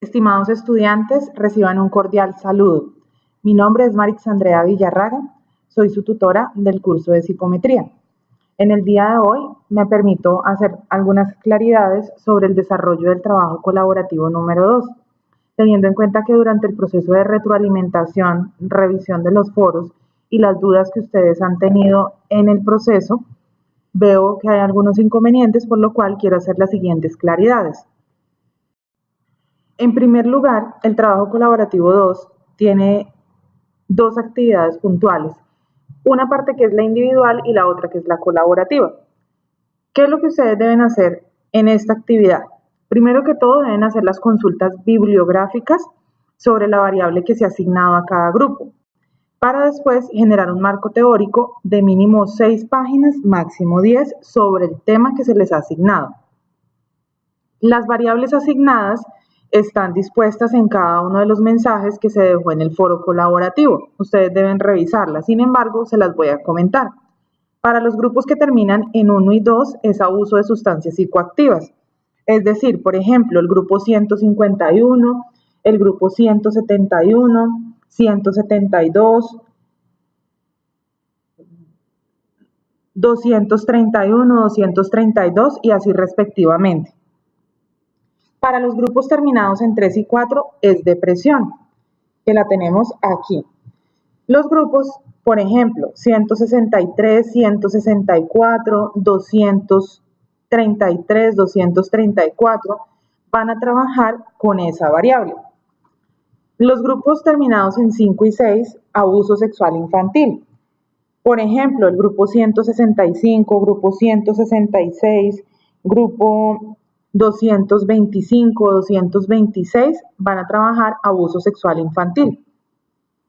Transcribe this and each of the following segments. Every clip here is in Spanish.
Estimados estudiantes, reciban un cordial saludo. Mi nombre es Marix Andrea Villarraga, soy su tutora del curso de psicometría. En el día de hoy me permito hacer algunas claridades sobre el desarrollo del trabajo colaborativo número 2, teniendo en cuenta que durante el proceso de retroalimentación, revisión de los foros y las dudas que ustedes han tenido en el proceso, veo que hay algunos inconvenientes, por lo cual quiero hacer las siguientes claridades. En primer lugar, el trabajo colaborativo 2 tiene dos actividades puntuales. Una parte que es la individual y la otra que es la colaborativa. ¿Qué es lo que ustedes deben hacer en esta actividad? Primero que todo, deben hacer las consultas bibliográficas sobre la variable que se ha asignado a cada grupo, para después generar un marco teórico de mínimo 6 páginas, máximo 10, sobre el tema que se les ha asignado. Las variables asignadas están dispuestas en cada uno de los mensajes que se dejó en el foro colaborativo. Ustedes deben revisarlas, sin embargo, se las voy a comentar. Para los grupos que terminan en 1 y 2 es abuso de sustancias psicoactivas. Es decir, por ejemplo, el grupo 151, el grupo 171, 172, 231, 232 y así respectivamente. Para los grupos terminados en 3 y 4 es depresión, que la tenemos aquí. Los grupos, por ejemplo, 163, 164, 233, 234, van a trabajar con esa variable. Los grupos terminados en 5 y 6, abuso sexual infantil. Por ejemplo, el grupo 165, grupo 166, grupo 225, 226 van a trabajar abuso sexual infantil.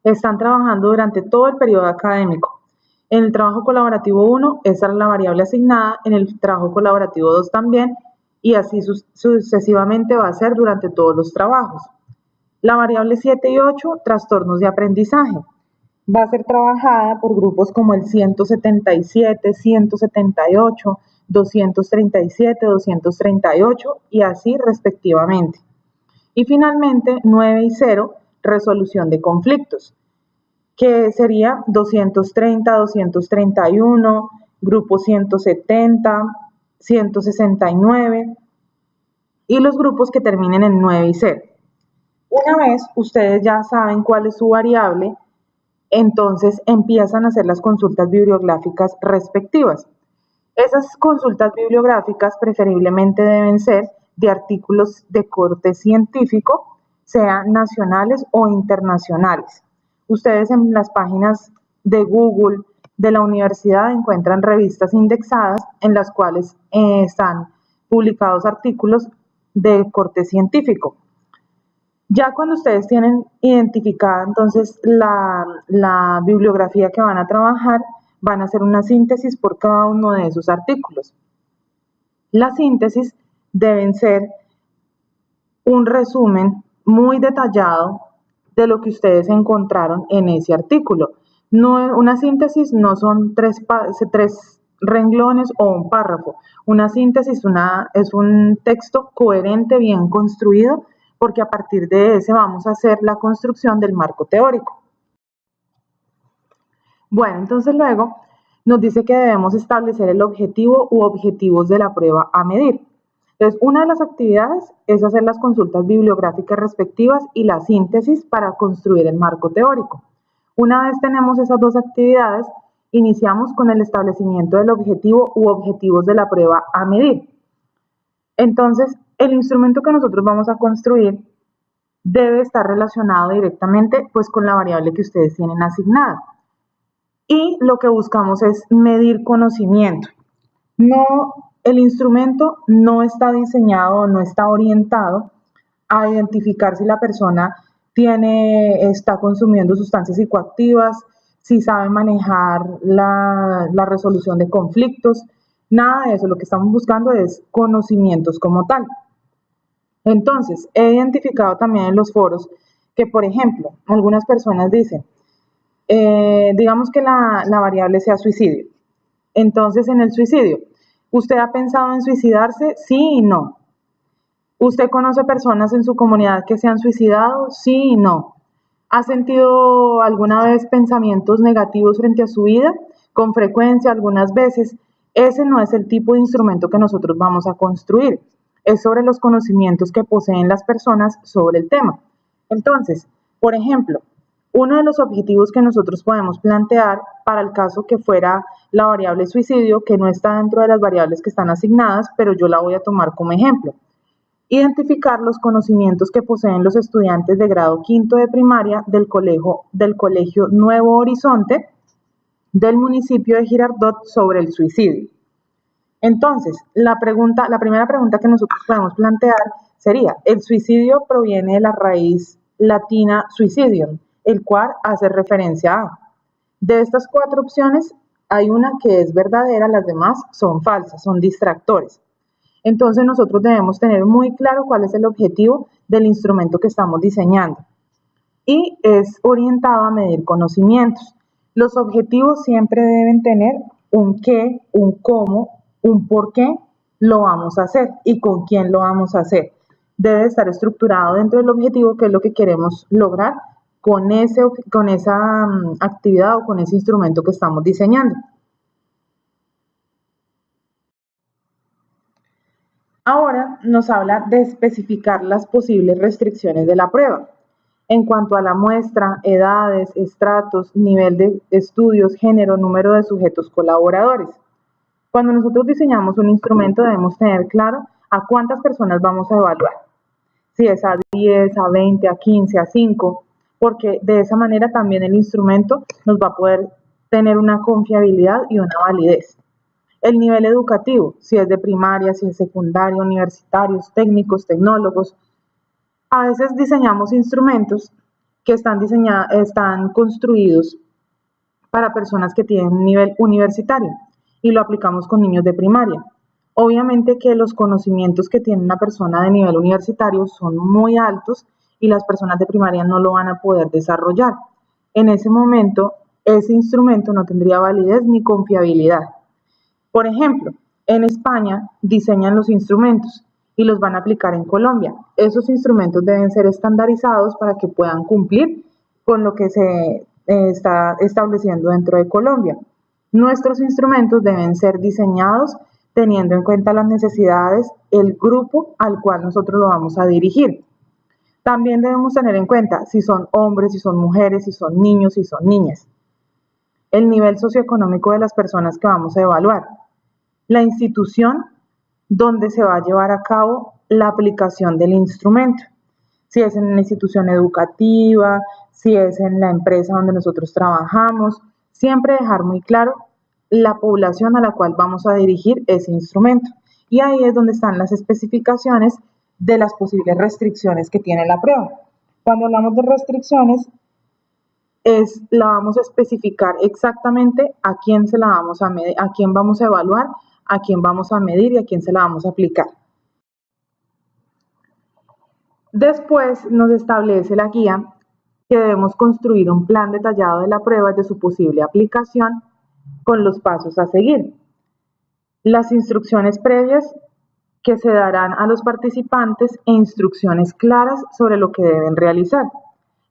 Están trabajando durante todo el periodo académico. En el trabajo colaborativo 1, esa es la variable asignada, en el trabajo colaborativo 2 también, y así sucesivamente va a ser durante todos los trabajos. La variable 7 y 8, trastornos de aprendizaje. Va a ser trabajada por grupos como el 177, 178, 237, 238 y así respectivamente. Y finalmente, 9 y 0, resolución de conflictos, que sería 230, 231, grupo 170, 169 y los grupos que terminen en 9 y 0. Una vez ustedes ya saben cuál es su variable, entonces empiezan a hacer las consultas bibliográficas respectivas. Esas consultas bibliográficas preferiblemente deben ser de artículos de corte científico, sean nacionales o internacionales. Ustedes en las páginas de Google de la universidad encuentran revistas indexadas en las cuales están publicados artículos de corte científico. Ya cuando ustedes tienen identificada entonces la bibliografía que van a trabajar, van a hacer una síntesis por cada uno de esos artículos. Las síntesis deben ser un resumen muy detallado de lo que ustedes encontraron en ese artículo. No, una síntesis no son tres renglones o un párrafo. Una síntesis es un texto coherente, bien construido, porque a partir de ese vamos a hacer la construcción del marco teórico. Bueno, entonces luego nos dice que debemos establecer el objetivo u objetivos de la prueba a medir. Entonces, una de las actividades es hacer las consultas bibliográficas respectivas y la síntesis para construir el marco teórico. Una vez tenemos esas dos actividades, iniciamos con el establecimiento del objetivo u objetivos de la prueba a medir. Entonces, el instrumento que nosotros vamos a construir debe estar relacionado directamente pues, con la variable que ustedes tienen asignada. Y lo que buscamos es medir conocimiento. El instrumento no está diseñado, no está orientado a identificar si la persona está consumiendo sustancias psicoactivas, si sabe manejar la resolución de conflictos, nada de eso. Lo que estamos buscando es conocimientos como tal. Entonces, he identificado también en los foros que, por ejemplo, algunas personas dicen, digamos que la variable sea suicidio. Entonces, en el suicidio, ¿usted ha pensado en suicidarse? Sí y no. ¿Usted conoce personas en su comunidad que se han suicidado? Sí y no. ¿Ha sentido alguna vez pensamientos negativos frente a su vida? Con frecuencia, algunas veces. Ese no es el tipo de instrumento que nosotros vamos a construir. Es sobre los conocimientos que poseen las personas sobre el tema. Entonces, por ejemplo, uno de los objetivos que nosotros podemos plantear para el caso que fuera la variable suicidio, que no está dentro de las variables que están asignadas, pero yo la voy a tomar como ejemplo. Identificar los conocimientos que poseen los estudiantes de grado quinto de primaria del colegio Nuevo Horizonte del municipio de Girardot sobre el suicidio. Entonces, la primera pregunta que nosotros podemos plantear sería, el suicidio proviene de la raíz latina suicidium, el cual hace referencia a. De estas 4 opciones, hay una que es verdadera, las demás son falsas, son distractores. Entonces nosotros debemos tener muy claro cuál es el objetivo del instrumento que estamos diseñando. Y es orientado a medir conocimientos. Los objetivos siempre deben tener un qué, un cómo, un por qué lo vamos a hacer y con quién lo vamos a hacer. Debe estar estructurado dentro del objetivo, que es lo que queremos lograr con esa actividad o con ese instrumento que estamos diseñando. Ahora nos habla de especificar las posibles restricciones de la prueba. En cuanto a la muestra, edades, estratos, nivel de estudios, género, número de sujetos colaboradores. Cuando nosotros diseñamos un instrumento debemos tener claro a cuántas personas vamos a evaluar. Si es a 10, a 20, a 15, a 5, porque de esa manera también el instrumento nos va a poder tener una confiabilidad y una validez. El nivel educativo, si es de primaria, si es secundaria, universitarios, técnicos, tecnólogos. A veces diseñamos instrumentos que están construidos para personas que tienen un nivel universitario y lo aplicamos con niños de primaria. Obviamente que los conocimientos que tiene una persona de nivel universitario son muy altos y las personas de primaria no lo van a poder desarrollar. En ese momento, ese instrumento no tendría validez ni confiabilidad. Por ejemplo, en España diseñan los instrumentos y los van a aplicar en Colombia. Esos instrumentos deben ser estandarizados para que puedan cumplir con lo que se está estableciendo dentro de Colombia. Nuestros instrumentos deben ser diseñados teniendo en cuenta las necesidades, el grupo al cual nosotros lo vamos a dirigir. También debemos tener en cuenta si son hombres, si son mujeres, si son niños, si son niñas. El nivel socioeconómico de las personas que vamos a evaluar. La institución donde se va a llevar a cabo la aplicación del instrumento. Si es en una institución educativa, si es en la empresa donde nosotros trabajamos, siempre dejar muy claro la población a la cual vamos a dirigir ese instrumento. Y ahí es donde están las especificaciones de las posibles restricciones que tiene la prueba. Cuando hablamos de restricciones, la vamos a especificar exactamente a quién se la vamos a medir, a quién vamos a evaluar, a quién vamos a medir y a quién se la vamos a aplicar. Después nos establece la guía que debemos construir un plan detallado de la prueba y de su posible aplicación con los pasos a seguir. Las instrucciones previas que se darán a los participantes e instrucciones claras sobre lo que deben realizar.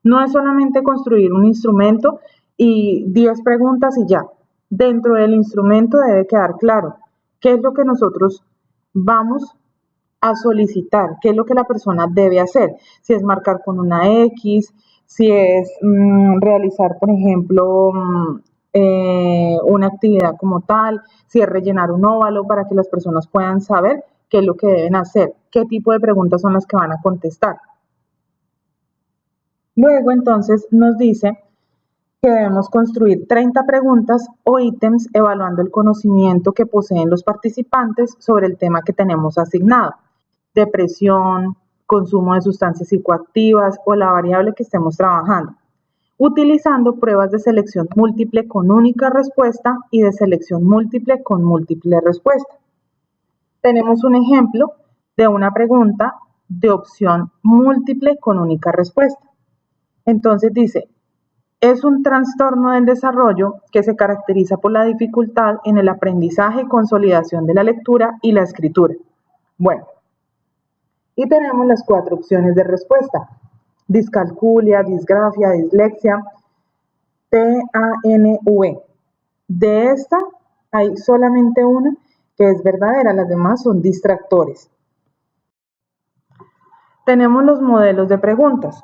No es solamente construir un instrumento y 10 preguntas y ya. Dentro del instrumento debe quedar claro qué es lo que nosotros vamos a solicitar, qué es lo que la persona debe hacer. Si es marcar con una X, si es realizar, por ejemplo, una actividad como tal, si es rellenar un óvalo para que las personas puedan saber qué es lo que deben hacer, qué tipo de preguntas son las que van a contestar. Luego entonces nos dice que debemos construir 30 preguntas o ítems evaluando el conocimiento que poseen los participantes sobre el tema que tenemos asignado. Depresión, consumo de sustancias psicoactivas o la variable que estemos trabajando, utilizando pruebas de selección múltiple con única respuesta y de selección múltiple con múltiple respuesta. Tenemos un ejemplo de una pregunta de opción múltiple con única respuesta. Entonces dice, es un trastorno del desarrollo que se caracteriza por la dificultad en el aprendizaje y consolidación de la lectura y la escritura. Bueno, Y tenemos las 4 opciones de respuesta: discalculia, disgrafia, dislexia, TANV. De esta hay solamente una que es verdadera, las demás son distractores. Tenemos los modelos de preguntas.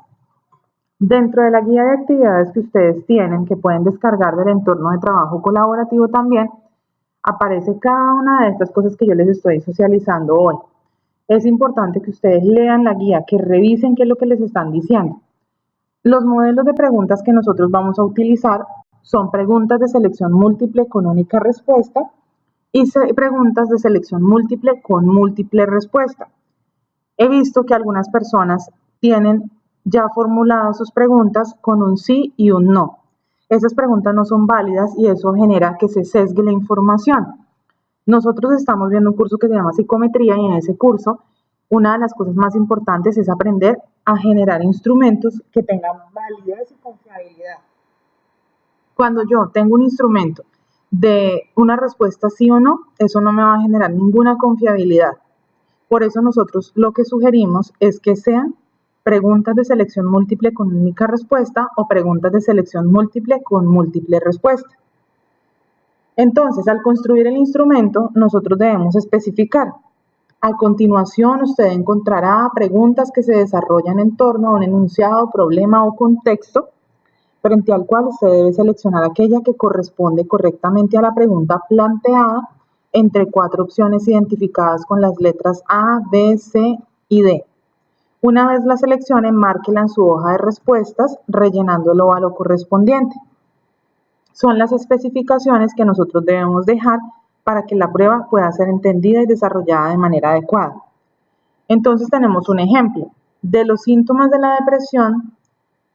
Dentro de la guía de actividades que ustedes tienen, que pueden descargar del entorno de trabajo colaborativo también, aparece cada una de estas cosas que yo les estoy socializando hoy. Es importante que ustedes lean la guía, que revisen qué es lo que les están diciendo. Los modelos de preguntas que nosotros vamos a utilizar son preguntas de selección múltiple con única respuesta y preguntas de selección múltiple con múltiple respuesta. He visto que algunas personas tienen ya formuladas sus preguntas con un sí y un no. Esas preguntas no son válidas y eso genera que se sesgue la información. Nosotros estamos viendo un curso que se llama psicometría y en ese curso una de las cosas más importantes es aprender a generar instrumentos que tengan validez y confiabilidad. Cuando yo tengo un instrumento de una respuesta sí o no, eso no me va a generar ninguna confiabilidad. Por eso nosotros lo que sugerimos es que sean preguntas de selección múltiple con única respuesta o preguntas de selección múltiple con múltiple respuesta. Entonces, al construir el instrumento, nosotros debemos especificar. A continuación, usted encontrará preguntas que se desarrollan en torno a un enunciado, problema o contexto, frente al cual usted debe seleccionar aquella que corresponde correctamente a la pregunta planteada entre 4 opciones identificadas con las letras A, B, C y D. Una vez la seleccione, márquela en su hoja de respuestas, rellenando el óvalo correspondiente. Son las especificaciones que nosotros debemos dejar para que la prueba pueda ser entendida y desarrollada de manera adecuada. Entonces tenemos un ejemplo. De los síntomas de la depresión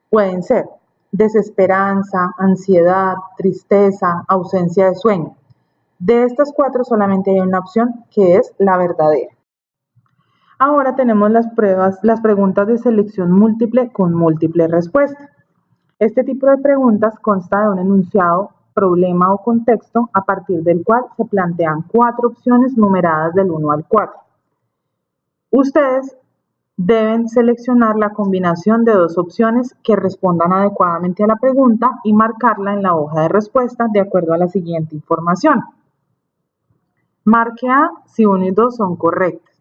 pueden ser desesperanza, ansiedad, tristeza, ausencia de sueño. De estas 4 solamente hay una opción que es la verdadera. Ahora tenemos las preguntas de selección múltiple con múltiple respuesta. Este tipo de preguntas consta de un enunciado, problema o contexto a partir del cual se plantean 4 opciones numeradas del 1 al 4. Ustedes deben seleccionar la combinación de 2 opciones que respondan adecuadamente a la pregunta y marcarla en la hoja de respuesta de acuerdo a la siguiente información. Marque A si 1 y 2 son correctas.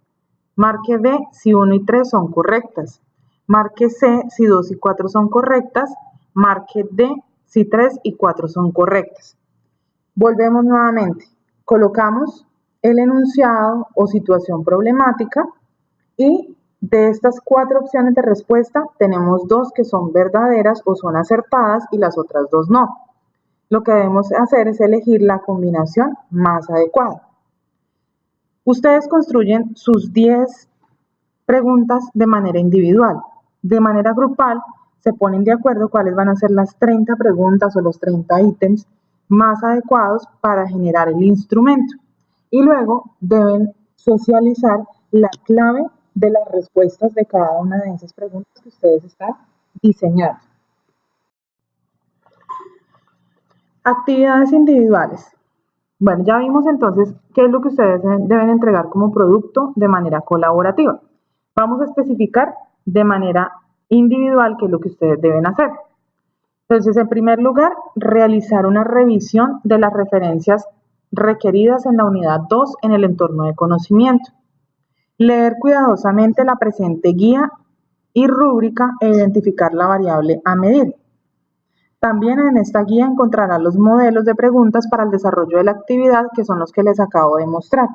Marque B si 1 y 3 son correctas. Marque C si 2 y 4 son correctas. Marque D si 3 y 4 son correctas. Volvemos nuevamente. Colocamos el enunciado o situación problemática y de estas 4 opciones de respuesta tenemos 2 que son verdaderas o son acertadas y las otras 2 no. Lo que debemos hacer es elegir la combinación más adecuada. Ustedes construyen sus 10 preguntas de manera individual. De manera grupal, se ponen de acuerdo cuáles van a ser las 30 preguntas o los 30 ítems más adecuados para generar el instrumento. Y luego deben socializar la clave de las respuestas de cada una de esas preguntas que ustedes están diseñando. Actividades individuales. Bueno, ya vimos entonces qué es lo que ustedes deben entregar como producto de manera colaborativa. Vamos a especificar de manera individual qué es lo que ustedes deben hacer. Entonces, en primer lugar, realizar una revisión de las referencias requeridas en la unidad 2 en el entorno de conocimiento. Leer cuidadosamente la presente guía y rúbrica e identificar la variable a medir. También en esta guía encontrarán los modelos de preguntas para el desarrollo de la actividad, que son los que les acabo de mostrar.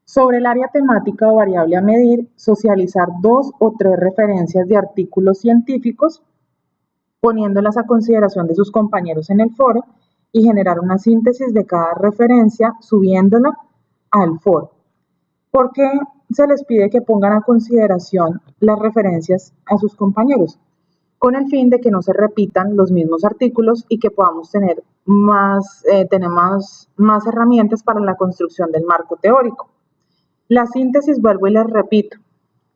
Sobre el área temática o variable a medir, socializar 2 o 3 referencias de artículos científicos, poniéndolas a consideración de sus compañeros en el foro y generar una síntesis de cada referencia subiéndola al foro. ¿Por qué se les pide que pongan a consideración las referencias a sus compañeros? Con el fin de que no se repitan los mismos artículos y que podamos tener más herramientas para la construcción del marco teórico. La síntesis, vuelvo y les repito,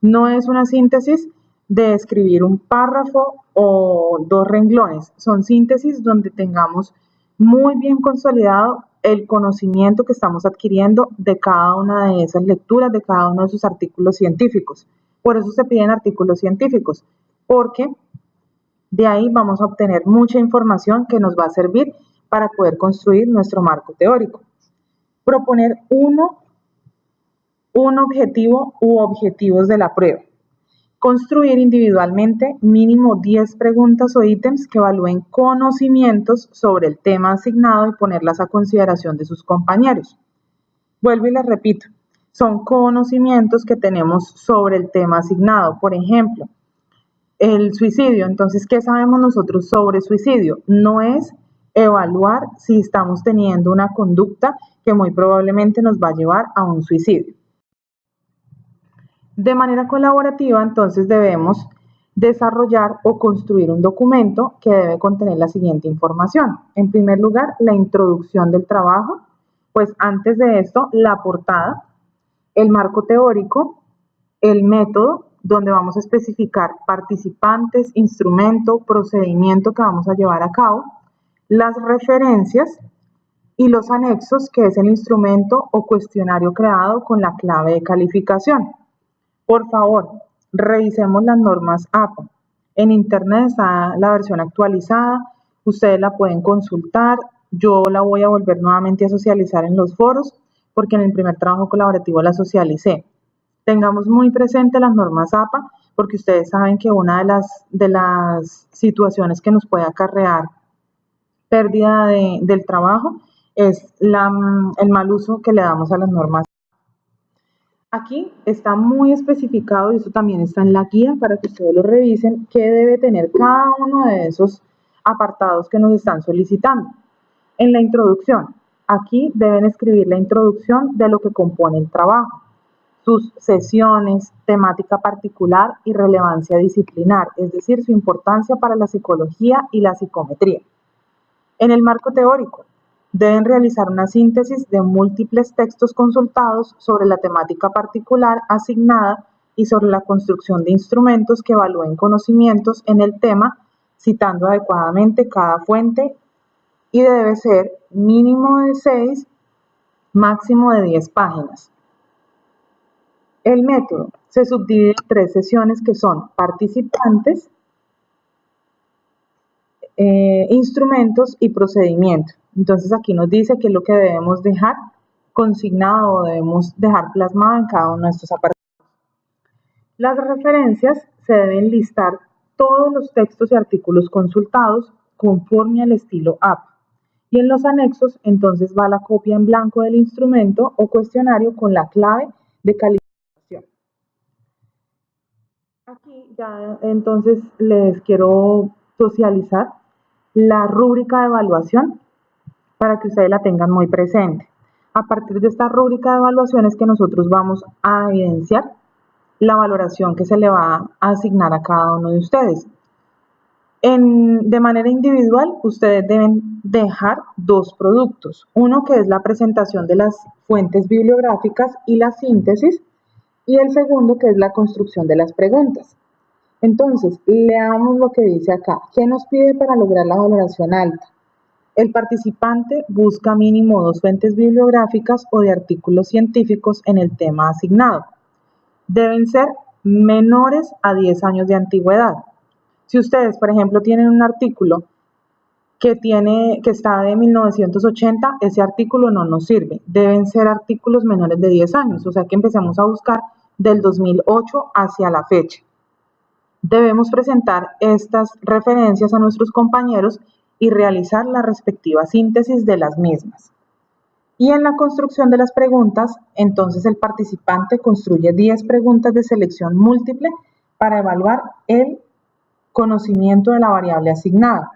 no es una síntesis de escribir un párrafo o 2 renglones, son síntesis donde tengamos muy bien consolidado el conocimiento que estamos adquiriendo de cada una de esas lecturas, de cada uno de sus artículos científicos. Por eso se piden artículos científicos, porque de ahí vamos a obtener mucha información que nos va a servir para poder construir nuestro marco teórico. Proponer un objetivo u objetivos de la prueba. Construir individualmente mínimo 10 preguntas o ítems que evalúen conocimientos sobre el tema asignado y ponerlas a consideración de sus compañeros. Vuelvo y les repito, son conocimientos que tenemos sobre el tema asignado. Por ejemplo, el suicidio. Entonces, ¿qué sabemos nosotros sobre suicidio? No es evaluar si estamos teniendo una conducta que muy probablemente nos va a llevar a un suicidio. De manera colaborativa, entonces debemos desarrollar o construir un documento que debe contener la siguiente información. En primer lugar, la introducción del trabajo, pues antes de esto, la portada, el marco teórico, el método, donde vamos a especificar participantes, instrumento, procedimiento que vamos a llevar a cabo, las referencias y los anexos, que es el instrumento o cuestionario creado con la clave de calificación. Por favor, revisemos las normas APA. En internet está la versión actualizada, ustedes la pueden consultar, yo la voy a volver nuevamente a socializar en los foros, porque en el primer trabajo colaborativo la socialicé. Tengamos muy presente las normas APA, porque ustedes saben que una de las situaciones que nos puede acarrear pérdida del trabajo es el mal uso que le damos a las normas. Aquí está muy especificado, y eso también está en la guía para que ustedes lo revisen, qué debe tener cada uno de esos apartados que nos están solicitando. En la introducción, aquí deben escribir la introducción de lo que compone el trabajo, sus sesiones, temática particular y relevancia disciplinar, es decir, su importancia para la psicología y la psicometría. En el marco teórico, deben realizar una síntesis de múltiples textos consultados sobre la temática particular asignada y sobre la construcción de instrumentos que evalúen conocimientos en el tema, citando adecuadamente cada fuente, y debe ser mínimo de 6, máximo de 10 páginas. El método se subdivide en 3 sesiones que son participantes, instrumentos y procedimiento. Entonces aquí nos dice qué es lo que debemos dejar consignado o debemos dejar plasmado en cada uno de estos apartados. Las referencias se deben listar todos los textos y artículos consultados conforme al estilo APA. Y en los anexos entonces va la copia en blanco del instrumento o cuestionario con la clave de calificación. Aquí ya entonces les quiero socializar la rúbrica de evaluación para que ustedes la tengan muy presente. A partir de esta rúbrica de evaluaciones que nosotros vamos a evidenciar la valoración que se le va a asignar a cada uno de ustedes. De manera individual, ustedes deben dejar 2 productos. Uno que es la presentación de las fuentes bibliográficas y la síntesis, y el segundo que es la construcción de las preguntas. Entonces, leamos lo que dice acá. ¿Qué nos pide para lograr la valoración alta? El participante busca mínimo 2 fuentes bibliográficas o de artículos científicos en el tema asignado. Deben ser menores a 10 años de antigüedad. Si ustedes, por ejemplo, tienen un artículo que está de 1980, ese artículo no nos sirve. Deben ser artículos menores de 10 años, o sea que empecemos a buscar del 2008 hacia la fecha. Debemos presentar estas referencias a nuestros compañeros y realizar la respectiva síntesis de las mismas. Y en la construcción de las preguntas, entonces el participante construye 10 preguntas de selección múltiple para evaluar el conocimiento de la variable asignada.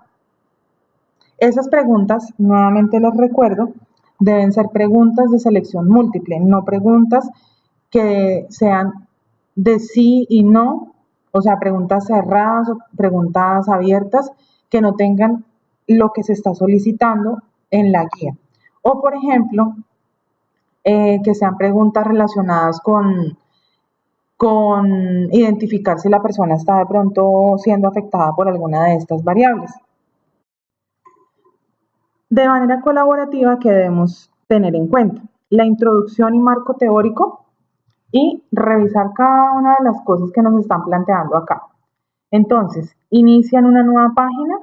Esas preguntas, nuevamente les recuerdo, deben ser preguntas de selección múltiple, no preguntas que sean de sí y no, o sea, preguntas cerradas o preguntas abiertas que no tengan lo que se está solicitando en la guía. O, por ejemplo, que sean preguntas relacionadas con identificar si la persona está de pronto siendo afectada por alguna de estas variables. De manera colaborativa, ¿qué debemos tener en cuenta? La introducción y marco teórico y revisar cada una de las cosas que nos están planteando acá. Entonces, inician una nueva página.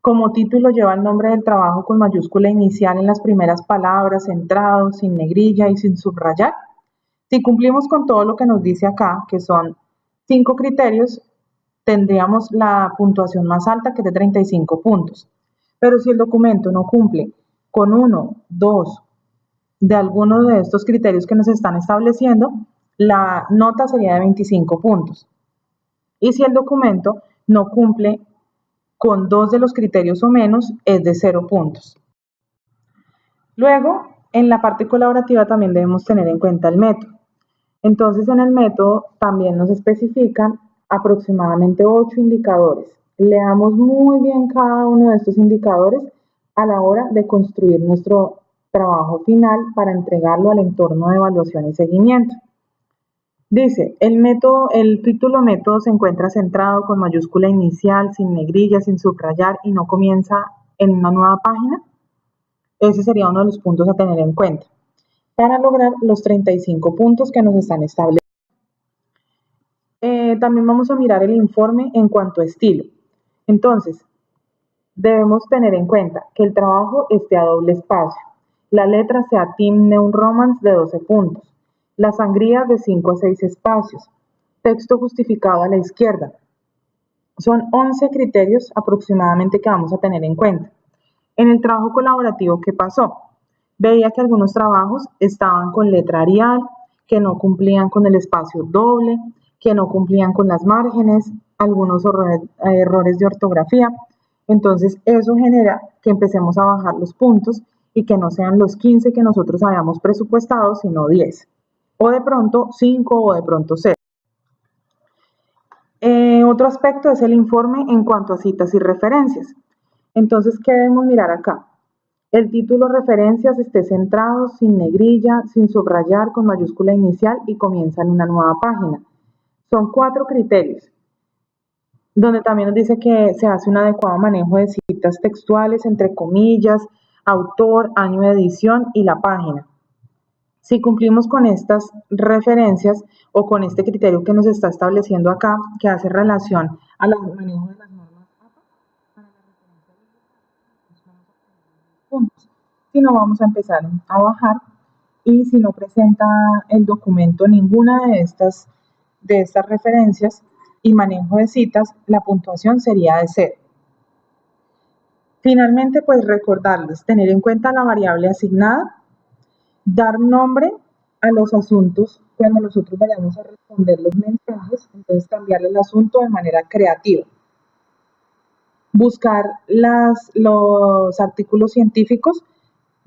Como título lleva el nombre del trabajo con mayúscula inicial en las primeras palabras, centrado, sin negrilla y sin subrayar. Si cumplimos con todo lo que nos dice acá, que son 5 criterios, tendríamos la puntuación más alta, que es de 35 puntos. Pero si el documento no cumple con 1, 2 de alguno de estos criterios que nos están estableciendo, la nota sería de 25 puntos. Y si el documento no cumple con 2 de los criterios o menos, es de 0 puntos. Luego, en la parte colaborativa también debemos tener en cuenta el método. Entonces, en el método también nos especifican aproximadamente 8 indicadores. Leamos muy bien cada uno de estos indicadores a la hora de construir nuestro trabajo final para entregarlo al entorno de evaluación y seguimiento. Dice, el título método se encuentra centrado con mayúscula inicial, sin negrilla, sin subrayar y no comienza en una nueva página. Ese sería uno de los puntos a tener en cuenta para lograr los 35 puntos que nos están estableciendo. También vamos a mirar el informe en cuanto a estilo. Entonces, debemos tener en cuenta que el trabajo esté a doble espacio, la letra sea Team New Romance de 12 puntos, las sangrías de 5 a 6 espacios, texto justificado a la izquierda. Son 11 criterios aproximadamente que vamos a tener en cuenta. En el trabajo colaborativo, ¿qué pasó? Veía que algunos trabajos estaban con letra Arial, que no cumplían con el espacio doble, que no cumplían con las márgenes, algunos errores de ortografía. Entonces, eso genera que empecemos a bajar los puntos y que no sean los 15 que nosotros habíamos presupuestado, sino 10. O de pronto 5 o de pronto 0. Otro aspecto es el informe en cuanto a citas y referencias. Entonces, ¿qué debemos mirar acá? El título referencias esté centrado, sin negrilla, sin subrayar, con mayúscula inicial y comienza en una nueva página. Son 4 criterios, donde también nos dice que se hace un adecuado manejo de citas textuales, entre comillas, autor, año de edición y la página. Si cumplimos con estas referencias o con este criterio que nos está estableciendo acá, que hace relación al manejo de las normas APA, para la referencia de los vamos a poner puntos. Si no, vamos a empezar a bajar y si no presenta el documento ninguna de estas referencias y manejo de citas, la puntuación sería de 0. Finalmente, pues recordarles, tener en cuenta la variable asignada, dar nombre a los asuntos cuando nosotros vayamos a responder los mensajes, entonces cambiarle el asunto de manera creativa. Buscar los artículos científicos,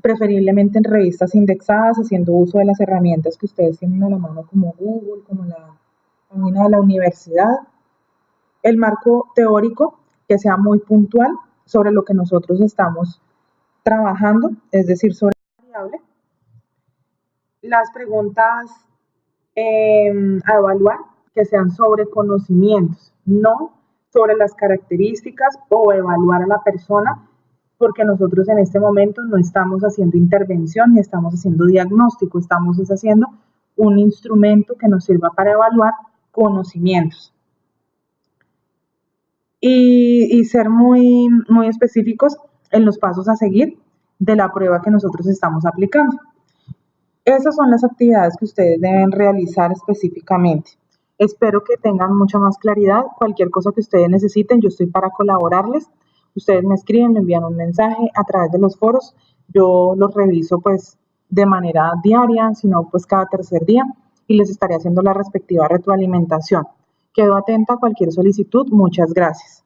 preferiblemente en revistas indexadas, haciendo uso de las herramientas que ustedes tienen a la mano como Google, como la página de la universidad. El marco teórico, que sea muy puntual sobre lo que nosotros estamos trabajando, es decir, sobre la variable. Las preguntas a evaluar que sean sobre conocimientos, no sobre las características o evaluar a la persona, porque nosotros en este momento no estamos haciendo intervención ni estamos haciendo diagnóstico, estamos haciendo un instrumento que nos sirva para evaluar conocimientos. Y ser muy, muy específicos en los pasos a seguir de la prueba que nosotros estamos aplicando. Esas son las actividades que ustedes deben realizar específicamente. Espero que tengan mucha más claridad. Cualquier cosa que ustedes necesiten, yo estoy para colaborarles. Ustedes me escriben, me envían un mensaje a través de los foros. Yo los reviso pues de manera diaria, sino pues cada tercer día y les estaré haciendo la respectiva retroalimentación. Quedo atenta a cualquier solicitud. Muchas gracias.